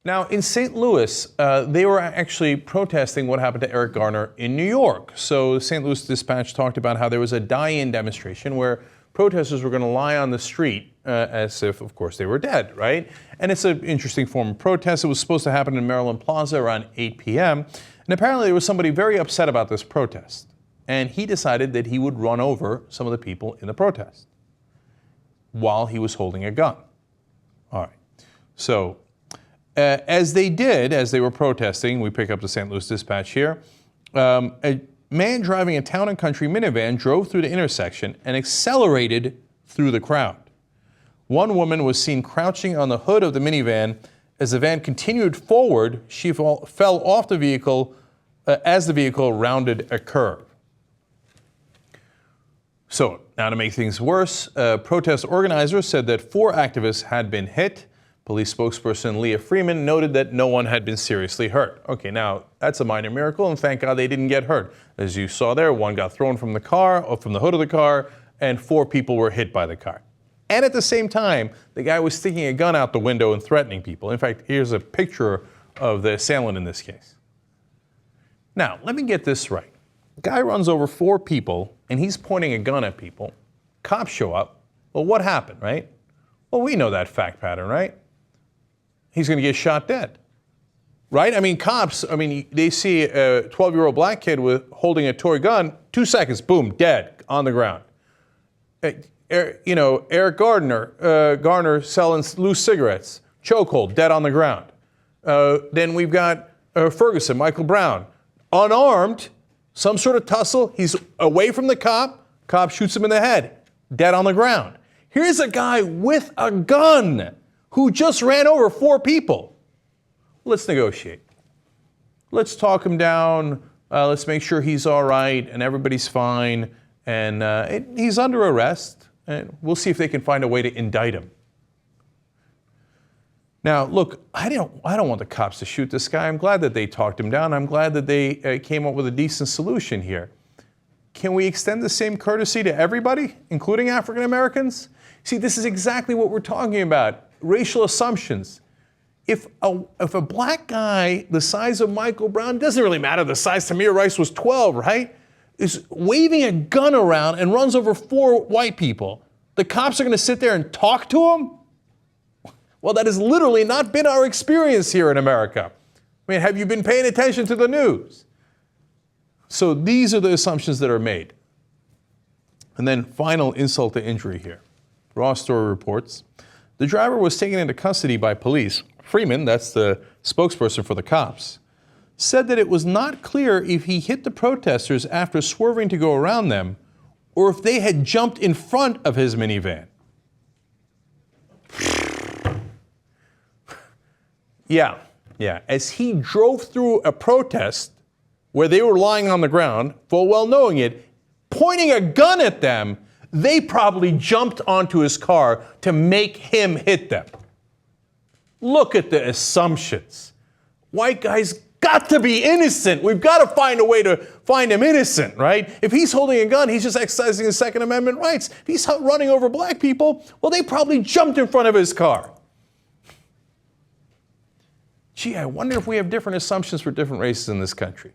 Now, in St. Louis, they were actually protesting what happened to Eric Garner in New York. So St. Louis Dispatch talked about how there was a die-in demonstration where protesters were going to lie on the street as if, of course, they were dead, right? And it's an interesting form of protest. It was supposed to happen in Maryland Plaza around 8 p.m. And apparently there was somebody very upset about this protest. And he decided that he would run over some of the people in the protest while he was holding a gun. All right. So as they were protesting, we pick up the St. Louis Dispatch here, a man driving a town and country minivan drove through the intersection and accelerated through the crowd. One woman was seen crouching on the hood of the minivan. As the van continued forward, she fell off the vehicle as the vehicle rounded a curve. So, now to make things worse, protest organizers said that 4 activists had been hit. Police spokesperson Leah Freeman noted that no one had been seriously hurt. Okay, now that's a minor miracle, and thank God they didn't get hurt. As you saw there, one got thrown from the car, or from the hood of the car, and 4 people were hit by the car. And at the same time, the guy was sticking a gun out the window and threatening people. In fact, here's a picture of the assailant in this case. Now, let me get this right. The guy runs over 4 people, and he's pointing a gun at people. Cops show up. Well, what happened, right? Well, we know that fact pattern, right? He's going to get shot dead, right? I mean, cops, they see a 12-year-old black kid holding a toy gun, 2 seconds, boom, dead, on the ground. Eric Garner selling loose cigarettes, chokehold, dead on the ground. Then we've got Ferguson, Michael Brown, unarmed, some sort of tussle. He's away from the cop. Cop shoots him in the head, dead on the ground. Here's a guy with a gun who just ran over 4 people. Let's negotiate. Let's talk him down. Let's make sure he's all right and everybody's fine. And he's under arrest. And we'll see if they can find a way to indict him. Now, look, I don't want the cops to shoot this guy. I'm glad that they talked him down. I'm glad that they came up with a decent solution here. Can we extend the same courtesy to everybody, including African Americans? See, this is exactly what we're talking about. Racial assumptions. If a black guy the size of Michael Brown, doesn't really matter, the size Tamir Rice was 12, right? Is waving a gun around and runs over 4 white people, the cops are going to sit there and talk to him? Well, that has literally not been our experience here in America. I mean, have you been paying attention to the news? So these are the assumptions that are made. And then final insult to injury here. Raw Story reports, the driver was taken into custody by police. Freeman, that's the spokesperson for the cops, said that it was not clear if he hit the protesters after swerving to go around them or if they had jumped in front of his minivan. Yeah. As he drove through a protest where they were lying on the ground, full well knowing it, pointing a gun at them, they probably jumped onto his car to make him hit them. Look at the assumptions. White guys got to be innocent. We've got to find a way to find him innocent, right? If he's holding a gun, he's just exercising his Second Amendment rights. If he's running over black people, well, they probably jumped in front of his car. Gee, I wonder if we have different assumptions for different races in this country.